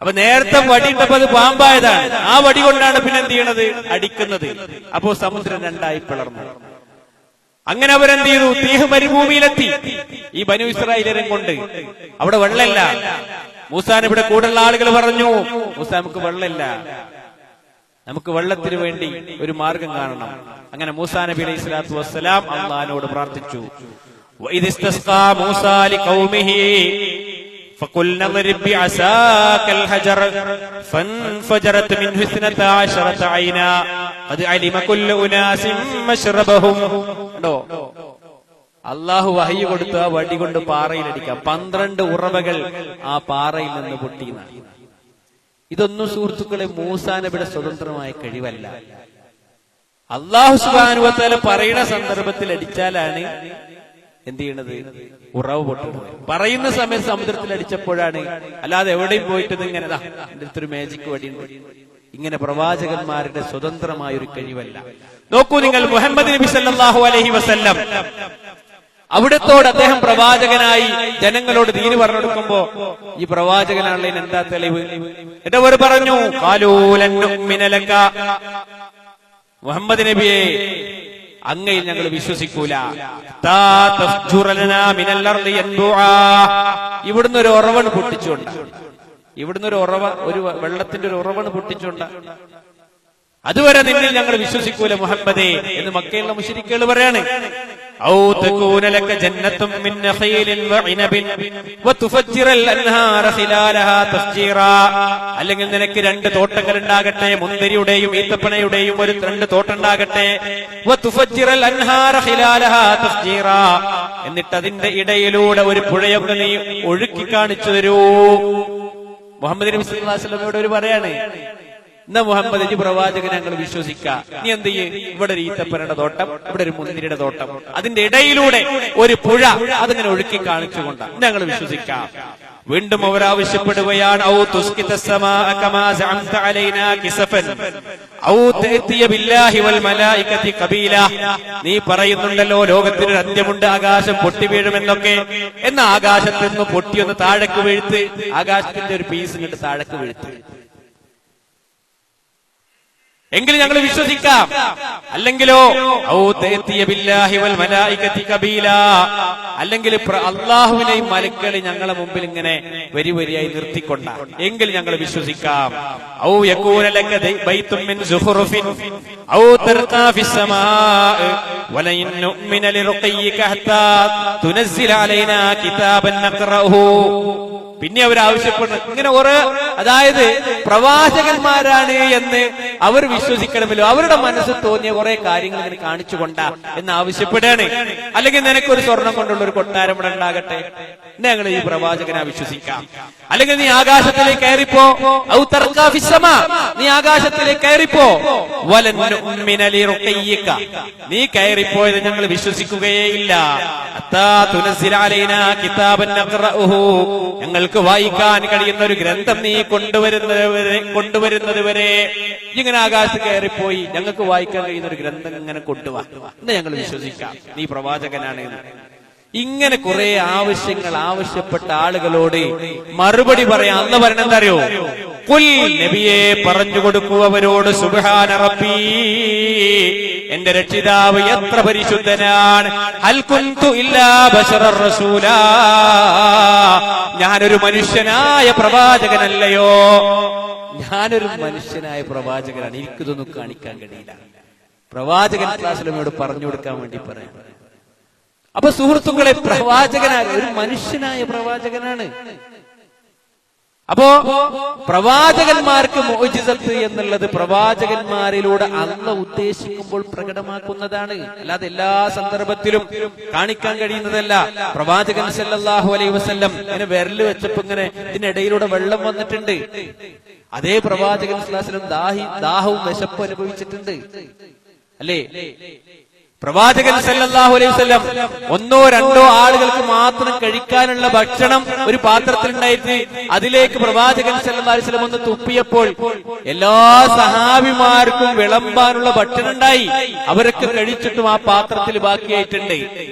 അപ്പൊ നേരത്തെ വടിയിട്ടപ്പോ അത് പാമ്പായതാണ്. ആ വടി കൊണ്ടാണ് പിന്നെ എന്ത് ചെയ്യണത്? അടിക്കുന്നത്. അപ്പോ സമുദ്രം രണ്ടായി പിളർന്നു. അങ്ങനെ അവരെന്ത് ചെയ്തു? തീഹ് മരുഭൂമിയിലെത്തി. ഈ ബനു ഇസ്രായേലിനെ കൊണ്ട് അവിടെ വെള്ളമില്ല. മൂസാ നബിയുടെ കൂടെയുള്ള ആളുകൾ പറഞ്ഞു, മൂസാ നമുക്ക് വെള്ളമില്ല, നമുക്ക് വെള്ളത്തിന് വേണ്ടി ഒരു മാർഗം കാണണം. അങ്ങനെ മൂസാ നബി അലൈഹി സ്വലാത്തു വസ്സലാം അല്ലാഹുവോട് പ്രാർത്ഥിച്ചു. വഇദ് ഇസ്തസ്ഖാ മൂസാ ലിഖൗമിഹി فقلنا اضرب بعصاك الحجر فانفجرت منه 12 عينا قد علم كل اناس مشربهم. അല്ലാഹു വഹയി കൊടുത്തു ആ വടി കൊണ്ട് പാറയിലടിക്കാം. 12 ഉറവകൾ ആ പാറയിൽ നിന്ന് പൊട്ടിയെന്നാണ്. ഇതൊന്നും സുഹൃത്തുക്കളെ മൂസാ നബിയുടെ സ്വതന്ത്രമായ കഴിവല്ല. അല്ലാഹു സുബ്ഹാനഹു വ തആല പറയുന്ന സന്ദർഭത്തിൽ അടിച്ചാലാണ് എന്ത് ചെയ്യണത്? ഉറവ് പൊട്ടുന്നത്. പറയുന്ന സമയത്ത് സമുദ്രത്തിൽ അടിച്ചപ്പോഴാണ്. അല്ലാതെ എവിടെയും പോയിട്ട് ഇങ്ങനെ എന്റെ അടുത്തൊരു മാജിക് വടിയുണ്ട്. ഇങ്ങനെ പ്രവാചകന്മാരുടെ സ്വതന്ത്രമായ ഒരു കഴിവല്ല. നോക്കൂ നിങ്ങൾ, മുഹമ്മദ് നബി സല്ലല്ലാഹു അലൈഹി വസല്ലം അവിടത്തോട് അദ്ദേഹം പ്രവാചകനായി ജനങ്ങളോട് ദീന് പറഞ്ഞു കൊടുക്കുമ്പോ ഈ പ്രവാചകനാണല്ലോ എന്താ തെളിവ്? എന്നിട്ട് അവർ പറഞ്ഞു, ഖാലൂ ലൻ നുഅ്മിന ലക, മുഹമ്മദ് നബിയെ അങ്ങയിൽ ഞങ്ങൾ വിശ്വസിക്കൂല. ഇവിടുന്ന് ഒരു ഉറവൺ പൊട്ടിച്ചുകൊണ്ട്, ഇവിടുന്ന് ഒരു വെള്ളത്തിന്റെ ഒരു ഉറവൺ പൊട്ടിച്ചുകൊണ്ട് അതുവരെ നിന്നിൽ ഞങ്ങൾ വിശ്വസിക്കൂല മുഹമ്മദേ എന്ന് മക്കയിലുള്ള മുശ്രിക്കുകൾ പറയാണ്. ഔ തകൂന ലക ജന്നത്തും മിൻ നഖീലിൻ വഇനബിൻ വതുഫജ്ജിറൽ അൻഹാറ ഖിലാലഹാ തഫ്ജീറാ, അല്ലെങ്കിൽ നിനക്ക് 2 തോട്ടങ്ങൾ ഉണ്ടാകട്ടെ, മുന്തിരിയുടെയും ഈത്തപ്പനയുടെയും ഒരു 2 തോട്ടം ഉണ്ടാകട്ടെ. വതുഫജ്ജിറൽ അൻഹാറ ഖിലാലഹാ തഫ്ജീറാ, എന്നിട്ട് അതിന്റെ ഇടയിലൂടെ ഒരു പുഴയൊക്കെ നീ ഒഴുക്കി കാണിച്ചു തരൂ. മുഹമ്മദ് നബി സല്ലല്ലാഹു അലൈഹി വസല്ലമയോട് ഒരു പറയാണ്, എന്നാ മുഹമ്മദ് ഈ പ്രവാചകനെ ഞങ്ങൾ വിശ്വസിക്കാം. നീ എന്ത് ചെയ്യും? ഇവിടെ ഒരു ഈത്തപ്പനയുടെ തോട്ടം, ഇവിടെ ഒരു മുന്തിരിയുടെ തോട്ടം, അതിന്റെ ഇടയിലൂടെ ഒരു പുഴ, അതിങ്ങനെ ഒഴുക്കി കാണിച്ചുകൊണ്ട് ഞങ്ങൾ വിശ്വസിക്കാം. വീണ്ടും അവർ ആവശ്യപ്പെടുകയാണ്, ഔ തുസ്കിത സമാഅ കമാ സഅംത അലൈനാ കിസഫൻ ഔ തഅതിയ ബില്ലാഹി വൽ മലായികതി ഖബീല. നീ പറയുന്നുണ്ടല്ലോ ലോകത്തിന് അന്ത്യമുണ്ട്, ആകാശം പൊട്ടി വീഴുമെന്നൊക്കെ. എന്ന ആകാശത്തിൽ നിന്ന് പൊട്ടിയൊന്ന് താഴേക്ക് വീഴ്ത്ത്, ആകാശത്തിന്റെ ഒരു പീസ് ഇങ്ങോട്ട് താഴേക്ക് വീഴ്ത്ത്, എങ്കിൽ ഞങ്ങൾ വിശ്വസിക്കാം. അല്ലെങ്കിലോ ഔ തഅതിയ ബില്ലാഹി വൽ മലായികതി ഖബീല, അല്ലെങ്കിൽ അല്ലാഹുവിനെയും മലക്കുകളെയും ഞങ്ങളെ മുമ്പിൽ ഇങ്ങനെ വരി വരിയായി നിർത്തിക്കൊണ്ട, എങ്കിൽ ഞങ്ങൾ വിശ്വസിക്കാം. ഔ യകൂന ലക ബൈത്തും മിൻ സുഖറുഫിൻ ഔ തർഖാ ഫിസ് സമാഅ വലൻ നുഅ്മിന ലിറുഖയ്യിക ഹത്താ തുനസ്സില അലൈനാ കിതാബൻ നഖറഹു. പിന്നെ അവർ ആവശ്യപ്പെടുന്നു ഇങ്ങനെ അതായത് പ്രവാചകന്മാരാണ് എന്ന് അവർ വിശ്വസിക്കണമല്ലോ, അവരുടെ മനസ്സിൽ തോന്നിയ കുറെ കാര്യങ്ങൾ ഇങ്ങനെ കാണിച്ചുകൊണ്ടാ എന്ന് ആവശ്യപ്പെടുകയാണ്. അല്ലെങ്കിൽ നിനക്കൊരു സ്വർണം കൊണ്ടുള്ള ഒരു കൊട്ടാരം ഇവിടെ ഉണ്ടാകട്ടെ, ഞങ്ങൾ ഈ പ്രവാചകനെ വിശ്വസിക്കാം. അല്ലെങ്കിൽ നീ ആകാശത്തിലേക്ക് കയറിപ്പോ, ഔ തർഖാ ഫിസ് സമാ, നീ ആകാശത്തിലേക്ക് കയറിപ്പോ, വലൻ നുഅ്മിന ലിറുഖയ്യിക, നീ കയറിപ്പോയത് ഞങ്ങൾ വിശ്വസിക്കുകയേയില്ല. ഹത്താ തുനസ്സില അലൈനാ കിതാബൻ നഖറഉഹു, ഞങ്ങൾക്ക് വായിക്കാൻ കഴിയുന്ന ഒരു ഗ്രന്ഥം നീ കൊണ്ടുവരുന്നത് വരെ ഇങ്ങനെ ആകാശത്ത് കയറിപ്പോയി ഞങ്ങൾക്ക് വായിക്കാൻ കഴിയുന്ന ഒരു ഗ്രന്ഥം ഇങ്ങനെ കൊണ്ടുവാ, എന്ന് ഞങ്ങൾ വിശ്വസിക്കാം നീ പ്രവാചകനാണ്. ഇങ്ങനെ കുറെ ആവശ്യങ്ങൾ ആവശ്യപ്പെട്ട ആളുകളോട് മറുപടി പറയാം. അന്ന് പറയണ എന്താ അറിയോ? ഖുൽ, നബിയെ പറഞ്ഞു കൊടുക്കൂ അവരോട്, സുബ്ഹാന റബ്ബി, എന്റെ രക്ഷിതാവ് എത്ര പരിശുദ്ധനാണ്. ഹൽ കുന്തു ഇല്ലാ ബശറർ റസൂലാ, ഞാനൊരു മനുഷ്യനായ പ്രവാചകനല്ലയോ? ഞാനൊരു മനുഷ്യനായ പ്രവാചകനാണ്, എനിക്കിതൊന്നും കാണിക്കാൻ കഴിയില്ല. പ്രവാചകൻ ക്ലാസ്സിലമ്മയോട് പറഞ്ഞു കൊടുക്കാൻ വേണ്ടി പറയാം. അപ്പൊ സുഹൃത്തുക്കളെ, പ്രവാചകനായ ഒരു മനുഷ്യനായ പ്രവാചകനാണ്. അപ്പോ പ്രവാചകന്മാർക്ക് മുഅ്ജിസത്ത് എന്നുള്ളത് പ്രവാചകന്മാരിലൂടെ അല്ലാഹു ഉദ്ദേശിക്കുമ്പോൾ പ്രകടമാക്കുന്നതാണ്, അല്ലാതെ എല്ലാ സന്ദർഭത്തിലും കാണിക്കാൻ കഴിയുന്നതല്ല. പ്രവാചകൻ സല്ലല്ലാഹു അലൈഹി വസല്ലം ഇങ്ങനെ വിരല് വെച്ചപ്പോ ഇങ്ങനെ ഇതിനിടയിലൂടെ വെള്ളം വന്നിട്ടുണ്ട്. അതേ പ്രവാചകൻ സല്ലല്ലാഹു അലൈഹി വസല്ലം ദാഹവും വിശപ്പും അനുഭവിച്ചിട്ടുണ്ട്, അല്ലേ? പ്രവാചകൻ സല്ലല്ലാഹു അലൈഹി വസല്ലം ഒന്നോ രണ്ടോ ആളുകൾക്ക് മാത്രം കഴിക്കാനുള്ള ഭക്ഷണം ഒരു പാത്രത്തിൽ ഉണ്ടായിട്ട് അതിലേക്ക് പ്രവാചകൻ സല്ലല്ലാഹു അലൈഹി വസല്ലം ഒന്ന് തുപ്പിയപ്പോൾ എല്ലാ സഹാബിമാർക്കും വിളമ്പാനുള്ള ഭക്ഷണം ഉണ്ടായി. അവരൊക്കെ കഴിച്ചിട്ടും ആ പാത്രത്തിൽ ബാക്കിയായിട്ടുണ്ട്.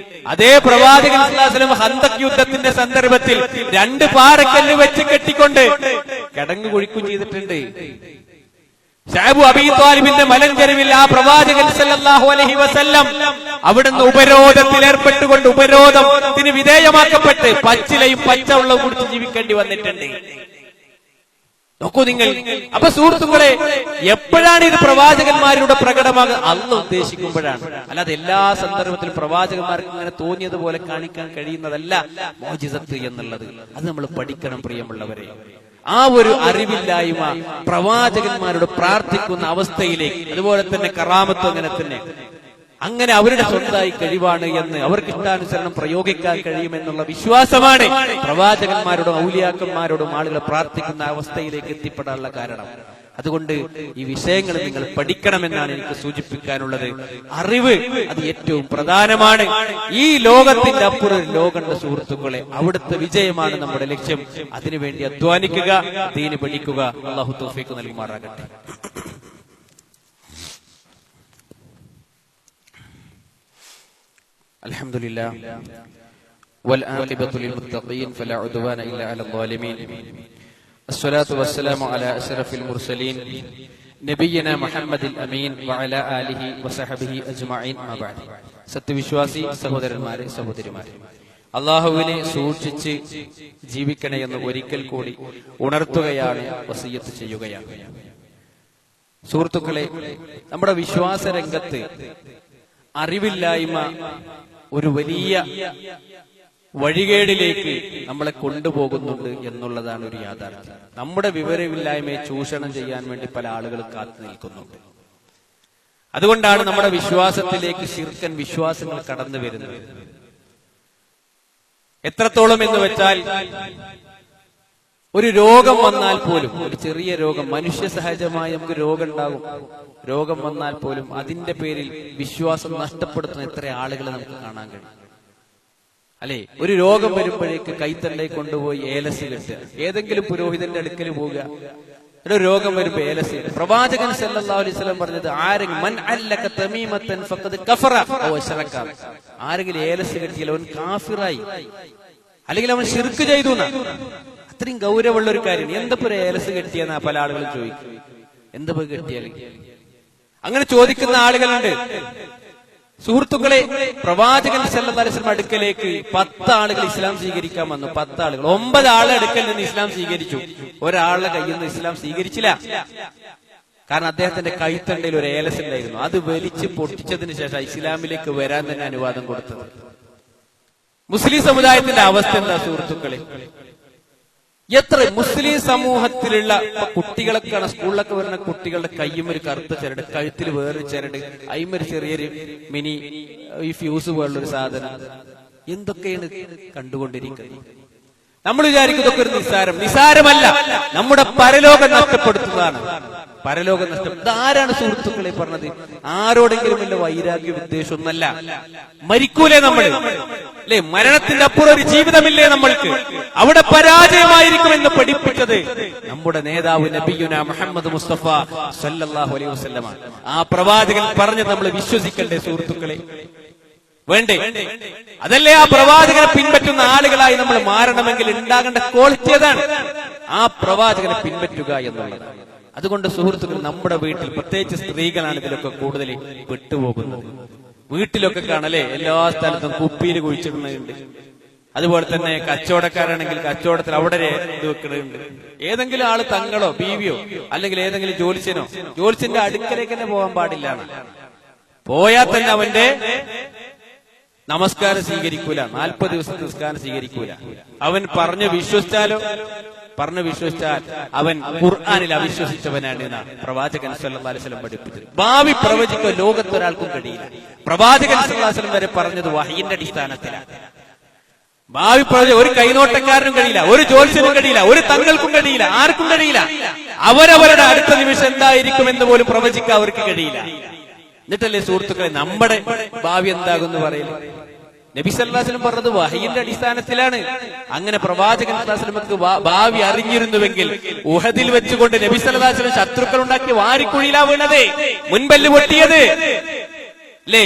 അതേ പ്രവാചകൻ സല്ലല്ലാഹു അലൈഹി വസല്ലം ഖന്തഖ് യുദ്ധത്തിന്റെ സന്ദർഭത്തിൽ 2 പാറക്കല്ല് വെച്ച് കെട്ടിക്കൊണ്ട് കിടങ്ങു കുഴിക്കും ചെയ്തിട്ടുണ്ട്. ശഅബു അബീ ത്വാലിബിന്റെ മലഞ്ചെരുവിൽ ആ പ്രവാചകൻ സല്ലല്ലാഹു അലൈഹി വസല്ലം അവിടുന്ന് ഉപരോധത്തിൽ ഏർപ്പെട്ടുകൊണ്ട് ഉപരോധത്തിന് വിധേയമാക്കപ്പെട്ട് പച്ചിലയും പച്ചവെള്ളവും കുടിച്ച് ജീവിക്കേണ്ടി വന്നിട്ടുണ്ട്. നോക്കൂ നിങ്ങൾ. അപ്പൊ സുഹൃത്തുക്കളെ, എപ്പോഴാണ് ഇത് പ്രവാചകന്മാരുടെ പ്രകടമാകുക? അല്ലാഹു ഉദ്ദേശിക്കുമ്പോഴാണ്, അല്ലാതെ എല്ലാ സന്ദർഭത്തിലും പ്രവാചകന്മാർക്ക് ഇങ്ങനെ തോന്നിയതുപോലെ കാണിക്കാൻ കഴിയുന്നതല്ല മുഅ്ജിസത്ത് എന്നുള്ളത്. അത് നമ്മൾ പഠിക്കണം പ്രിയമുള്ളവരെ. ആ ഒരു അറിവില്ലായ്മ പ്രവാചകന്മാരോട് പ്രാർത്ഥിക്കുന്ന അവസ്ഥയിലേക്ക്, അതുപോലെ തന്നെ കറാമത്ത് അങ്ങനെ അവരുടെ സ്വന്തമായി കഴിവാണ് എന്ന് അവർക്ക് ഇഷ്ടാനുസരണം പ്രയോഗിക്കാൻ കഴിയുമെന്നുള്ള വിശ്വാസമാണ് പ്രവാചകന്മാരോടും ഔലിയാക്കന്മാരോടും ആളുകൾ പ്രാർത്ഥിക്കുന്ന അവസ്ഥയിലേക്ക് എത്തിപ്പെടാനുള്ള കാരണം. അതുകൊണ്ട് ഈ വിഷയങ്ങൾ നിങ്ങൾ പഠിക്കണമെന്നാണ് എനിക്ക് സൂചിപ്പിക്കാനുള്ളത്. അറിവ് അത് ഏറ്റവും പ്രധാനമാണ്. ഈ ലോകത്തിന്റെ അപ്പുറം ലോകമുണ്ട് സുഹൃത്തുക്കളെ. അവിടുത്തെ വിജയമാണ് നമ്മുടെ ലക്ഷ്യം. അതിനുവേണ്ടി അധ്വാനിക്കുക, ദീന് പഠിക്കുക. അല്ലാഹു തൗഫീഖ് നൽകുമാറാകട്ടെ. അൽഹംദുലില്ലാഹ് വൽ ആഖിബത്തു ലിൽ മുത്തഖീൻ ഫലാ ഉദ്വാന ഇല്ലാ അലൽ ളാലിമീൻ. الصلاة والسلام على أشرف المرسلين نبينا محمد الأمين وعلى آله وصحبه أجمعين ما بعد. സത്യവിശ്വാസി സഹോദരന്മാരെ സഹോദരിമാരെ, അല്ലാഹുവിനെ സൂക്ഷിച്ച് ജീവിക്കണേ എന്ന് ഒരിക്കൽ കൂടി ഉണർത്തുകയാണ്, വസിയ്യത്ത് ചെയ്യുകയാണ്. സുഹൃത്തുക്കളെ, നമ്മുടെ വിശ്വാസ രംഗത്ത് അറിവില്ലായ്മ ഒരു വലിയ വഴികേടിലേക്ക് നമ്മളെ കൊണ്ടുപോകുന്നുണ്ട് എന്നുള്ളതാണ് ഒരു യാഥാർത്ഥ്യം. നമ്മുടെ വിവരമില്ലായ്മയെ ചൂഷണം ചെയ്യാൻ വേണ്ടി പല ആളുകളും കാത്തു നിൽക്കുന്നുണ്ട്. അതുകൊണ്ടാണ് നമ്മുടെ വിശ്വാസത്തിലേക്ക് ശിർക്കൻ വിശ്വാസങ്ങൾ കടന്നു വരുന്നത്. എത്രത്തോളം എന്ന് വെച്ചാൽ, ഒരു രോഗം വന്നാൽ പോലും, ഒരു ചെറിയ രോഗം, മനുഷ്യ സഹജമായി നമുക്ക് രോഗം ഉണ്ടാകും. രോഗം വന്നാൽ പോലും അതിന്റെ പേരിൽ വിശ്വാസം നഷ്ടപ്പെടുത്തുന്ന എത്ര ആളുകളെ നമുക്ക് കാണാൻ കഴിയും, അല്ലെ? ഒരു രോഗം വരുമ്പോഴേക്ക് കൈത്തണ്ടയിൽ കൊണ്ടുപോയി ഏലസ് കെട്ടുക, ഏതെങ്കിലും പുരോഹിതന്റെ അടുക്കൽ പോവുക. ഒരു രോഗം വരുമ്പോ ഏലസ്. പ്രവാചകൻ സല്ലല്ലാഹു അലൈഹി വസല്ലം പറഞ്ഞത്, ആരെങ്കിലും ഏലസ് കെട്ടിയാൽ അവൻ കാഫിറായി, അല്ലെങ്കിൽ അവൻ ശിർക്ക് ചെയ്തു. അത്രയും ഗൗരവമുള്ള ഒരു കാര്യം. എന്തപ്പോ ഒരു ഏലസ് കെട്ടിയെന്നാ പല ആളുകളും ചോദിക്കും. എന്തപ്പോ കെട്ടിയാൽ? അങ്ങനെ ചോദിക്കുന്ന ആളുകളുണ്ട്. സുഹൃത്തുക്കളെ, പ്രവാചകൻ സല്ലല്ലാഹു അലൈഹി വസല്ലം അടുക്കലേക്ക് 10 ആളുകൾ ഇസ്ലാം സ്വീകരിക്കാൻ വന്നു. 10 ആളുകൾ, 9 ആളുടെ അടുക്കൽ നിന്ന് ഇസ്ലാം സ്വീകരിച്ചു. ഒരാളുടെ കയ്യിൽ നിന്ന് ഇസ്ലാം സ്വീകരിച്ചില്ല. കാരണം അദ്ദേഹത്തിന്റെ കൈത്തണ്ടയിൽ ഒരു ഏലസ് ഉണ്ടായിരുന്നു. അത് വലിച്ച് പൊട്ടിച്ചതിന് ശേഷം ഇസ്ലാമിലേക്ക് വരാൻ തന്നെ അനുവാദം കൊടുത്തത്. മുസ്ലിം സമുദായത്തിന്റെ അവസ്ഥ എന്താ സുഹൃത്തുക്കളെ? എത്ര മുസ്ലിം സമൂഹത്തിലുള്ള കുട്ടികളൊക്കെയാണ്, സ്കൂളിലൊക്കെ വരുന്ന കുട്ടികളുടെ കയ്യും ഒരു കറുത്ത ചരട്, കഴുത്തിൽ വേറൊരു ചരട്, അയിമൊരു ചെറിയൊരു മിനി ഈ ഫ്യൂസ് പോലുള്ളൊരു സാധനം. എന്തൊക്കെയാണ് കണ്ടുകൊണ്ടിരിക്കുന്നത്? നമ്മൾ വിചാരിക്കും ഇതൊക്കെ ഒരു നിസാരമല്ല. നമ്മുടെ പരലോകം നഷ്ടപ്പെടുത്തുന്നതാണ്. പരലോകം നഷ്ടപ്പെടുന്നത് ആരാണ് സുഹൃത്തുക്കളെ പറഞ്ഞത്? ആരോടെങ്കിലും വല്ല വൈരാഗ്യ വിദ്വേഷമൊന്നല്ല. മരിക്കൂലേ നമ്മൾ, അല്ലെ? മരണത്തിന്റെ അപ്പുറം ഒരു ജീവിതമില്ലേ നമ്മൾക്ക്? അവിടെ പരാജയമായിരിക്കുമെന്ന് പഠിപ്പിച്ചത് നമ്മുടെ നേതാവ് നബിയുനാ മുഹമ്മദ് മുസ്തഫ സല്ലല്ലാഹു അലൈഹി വസല്ലം. ആ പ്രവാചകൻ പറഞ്ഞത് നമ്മൾ വിശ്വസിക്കണ്ടേ സുഹൃത്തുക്കളെ? വേണ്ടേ? അതല്ലേ ആ പ്രവാചകനെ പിൻപറ്റുന്ന ആളുകളായി നമ്മൾ മാറണമെങ്കിൽ ഉണ്ടാകേണ്ട ക്വാളിറ്റി അതാണ്, ആ പ്രവാചകനെ പിൻപറ്റുക എന്നുള്ളത്. അതുകൊണ്ട് സുഹൃത്തുക്കൾ, നമ്മുടെ വീട്ടിൽ പ്രത്യേകിച്ച് സ്ത്രീകളാണ് ഇതിലൊക്കെ കൂടുതൽ വിട്ടുപോകുന്നത്. വീട്ടിലൊക്കെ കാണല്ലേ, എല്ലാ സ്ഥലത്തും കുപ്പിയിൽ കുഴിച്ചിടുന്നുണ്ട്. അതുപോലെ തന്നെ കച്ചവടക്കാരാണെങ്കിൽ കച്ചവടത്തിൽ അവിടെ ഇത് വെക്കുന്നുണ്ട്. ഏതെങ്കിലും ആള് തങ്ങളോ ബീവിയോ അല്ലെങ്കിൽ ഏതെങ്കിലും ജോലിച്ചന്റെ അടുക്കലേക്ക് തന്നെ പോകാൻ പാടില്ല. പോയാൽ തന്നെ അവന്റെ നമസ്കാരം സ്വീകരിക്കൂല, 40 ദിവസത്തെ നിസ്കാരം സ്വീകരിക്കൂല. അവൻ പറഞ്ഞു വിശ്വസിച്ചാലോ പറഞ്ഞു വിശ്വസിച്ചാൽ അവൻ ഖുർആനിൽ അവിശ്വസിച്ചവനാണ് എന്നാണ് പ്രവാചകൻ സല്ലല്ലാഹു അലൈഹി വസല്ലം പഠിപ്പിച്ചത്. ഭാവി പ്രവചിക്കാൻ ലോകത്തൊരാൾക്കും കഴിയില്ല. പ്രവാചകൻ സല്ലല്ലാഹു അലൈഹി വസല്ലം വരെ പറഞ്ഞത് വഹയിന്റെ അടിസ്ഥാനത്തിലാണ്. ഭാവി പ്രവചനം ഒരു കൈനോട്ടക്കാരനും കഴിയില്ല, ഒരു ജ്യോത്സ്യനും കഴിയില്ല, ഒരു തങ്ങൾക്കും കഴിയില്ല, ആർക്കും കഴിയില്ല. അവരവരുടെ അടുത്ത നിമിഷം എന്തായിരിക്കും എന്ന് പോലും പ്രവചിക്കാൻ അവർക്ക് കഴിയില്ല. എന്നിട്ടല്ലേ സുഹൃത്തുക്കളെ നമ്മുടെ ഭാവി എന്താകുമെന്ന് പറയുന്നത്? നബി സല്ലല്ലാഹു അലൈഹി വസല്ലം പറഞ്ഞത് വഹയിന്റെ അടിസ്ഥാനത്തിലാണ്. അങ്ങനെ പ്രവാചകൻ സല്ലല്ലാഹു അലൈഹി വസല്ലം ഭാവി അറിഞ്ഞിരുന്നുവെങ്കിൽ ഉഹദിൽ വെച്ചുകൊണ്ട് നബി സല്ലല്ലാഹു അലൈഹി വസല്ലം ശത്രുക്കൾ ഉണ്ടാക്കിയ വാരിക്കുഴിയിലാ വീണത്, മുൻപല്ല് പൊട്ടിയത് അല്ലേ?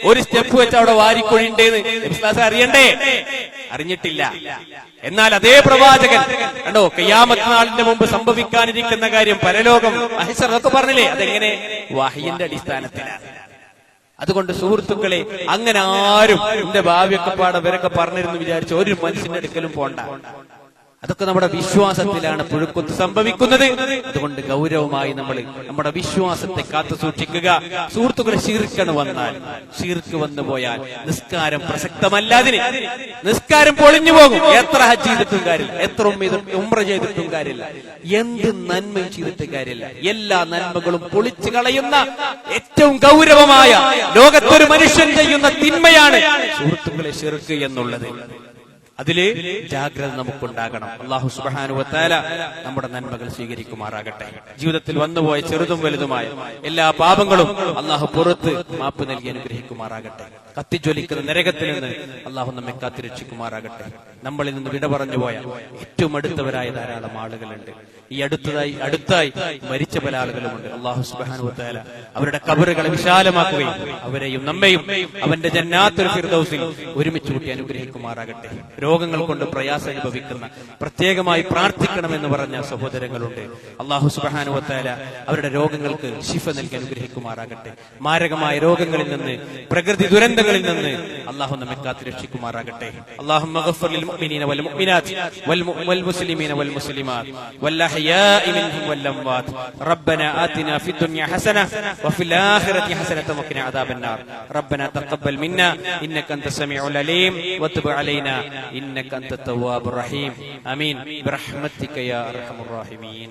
ഒരു സ്റ്റെപ്പ് വെച്ച് അവിടെ വാരിക്കുഴിണ്ടേന്ന് നബി സല്ലല്ലാഹു അലൈഹി വസല്ലം അറിയണ്ടേ? അറിഞ്ഞിട്ടില്ല. എന്നാൽ അതേ പ്രവാചകൻ കണ്ടോ, ഖിയാമത്ത് നാളിന്റെ മുമ്പ് സംഭവിക്കാനിരിക്കുന്ന കാര്യം, പരലോകം, മഹ്ശർ ഒക്കെ പറഞ്ഞില്ലേ? അതെങ്ങനെ? വഹയിന്റെ അടിസ്ഥാനത്തിലാണ്. അതുകൊണ്ട് സുഹൃത്തുക്കളെ, അങ്ങനെ ആരും എന്റെ ഭാവിയൊക്കെ പാടവരൊക്കെ പറഞ്ഞിരുന്നു വിചാരിച്ച ഒരു മനുഷ്യന്റെ അടുക്കലും പോണ്ട. അതൊക്കെ നമ്മുടെ വിശ്വാസത്തിലാണ് പുഴുക്കുത്ത് സംഭവിക്കുന്നത്. അതുകൊണ്ട് ഗൗരവമായി നമ്മൾ നമ്മുടെ വിശ്വാസത്തെ കാത്തു സൂക്ഷിക്കുക. സുഹൃത്തുക്കളെ, ശിർക്ക് വന്നാൽ, ശിർക്ക് വന്നു പോയാൽ നിസ്കാരം പ്രസക്തമല്ലാതിന് നിസ്കാരം പൊളിഞ്ഞു പോകും. എത്ര ഹജ്ജ് ചെയ്തിട്ടും കാര്യമില്ല, എത്ര ഉംറ ചെയ്തിട്ടും കാര്യമില്ല, എന്ത് നന്മയും ചെയ്തിട്ടും കാര്യമില്ല. എല്ലാ നന്മകളും പൊളിച്ചു കളയുന്ന ഏറ്റവും ഗൗരവമായ ലോകത്തൊരു മനുഷ്യൻ ചെയ്യുന്ന തിന്മയാണ് സുഹൃത്തുക്കളെ ശിർക്ക് എന്നുള്ളത്. അതില് ജാഗ്രത നമുക്കുണ്ടാകണം. അല്ലാഹു സുബ്ഹാനഹു വ തആല നമ്മുടെ നന്മകൾ സ്വീകരിക്കുമാറാകട്ടെ. ജീവിതത്തിൽ വന്നുപോയ ചെറുതും വലുതുമായ എല്ലാ പാപങ്ങളും അല്ലാഹു പുറത്ത് മാപ്പ് നൽകി അനുഗ്രഹിക്കുമാറാകട്ടെ. കത്തിജ്വലിക്കുന്ന നരകത്തിൽ നിന്ന് അല്ലാഹു നമ്മെ കാത്തുരക്ഷിക്കുമാറാകട്ടെ. നമ്മളിൽ നിന്ന് വിട പറഞ്ഞുപോയ ഏറ്റവും അടുത്തവരായ ധാരാളം ആളുകളുണ്ട്. ഈ അടുത്തായി മരിച്ച പല ആളുകളുമുണ്ട്. അല്ലാഹു സുബ്ഹാനഹു വ തആല അവരുടെ ഖബറുകളെ വിശാലമാക്കുകയും അവരെയും നമ്മയും അവന്റെ ജന്നാത്തുൽ ഫിർദൗസിൽ ഒരുമിച്ച് കൂട്ടി അനുഗ്രഹിക്കുമാറാകട്ടെ. രോഗങ്ങൾ കൊണ്ട് പ്രയാസം അനുഭവിക്കുന്ന, പ്രത്യേകമായി പ്രാർത്ഥിക്കണമെന്ന് പറഞ്ഞ സഹോദരങ്ങളുണ്ട്. അല്ലാഹു സുബ്ഹാനഹു വ തആല അവരുടെ രോഗങ്ങൾക്ക് ശിഫ നൽകി അനുഗ്രഹിക്കുമാറാകട്ടെ. മാരകമായ രോഗങ്ങളിൽ നിന്ന്, പ്രകൃതി ദുരന്തങ്ങളിൽ നിന്ന് അല്ലാഹു നമ്മെ കാത്തുരക്ഷിക്കുമാറാകട്ടെ. അല്ലാഹുമ്മ ഗഫിർ ലിൽ മുഅ്മിനീന വൽ മുഅ്മിനാത്ത് വൽ മുസ്ലിമീന വൽ മുസ്ലിമാത്ത് വൽ അഹ്യാഇ മിൻഹും വൽ അംവാത്ത്. റബ്ബനാ ആതിനാ ഫിദ് ദുനിയ ഹസന വഫിൽ ആഖിറതി ഹസനത വഖിനാ അദാബൻ നാർ. റബ്ബനാ തഖബ്ബൽ മിന്നാ ഇന്നക അൻത സമീഉൽ അലീം വതുബ് അലൈനാ إنك أنت التواب الرحيم آمين برحمتك يا أرحم الراحمين.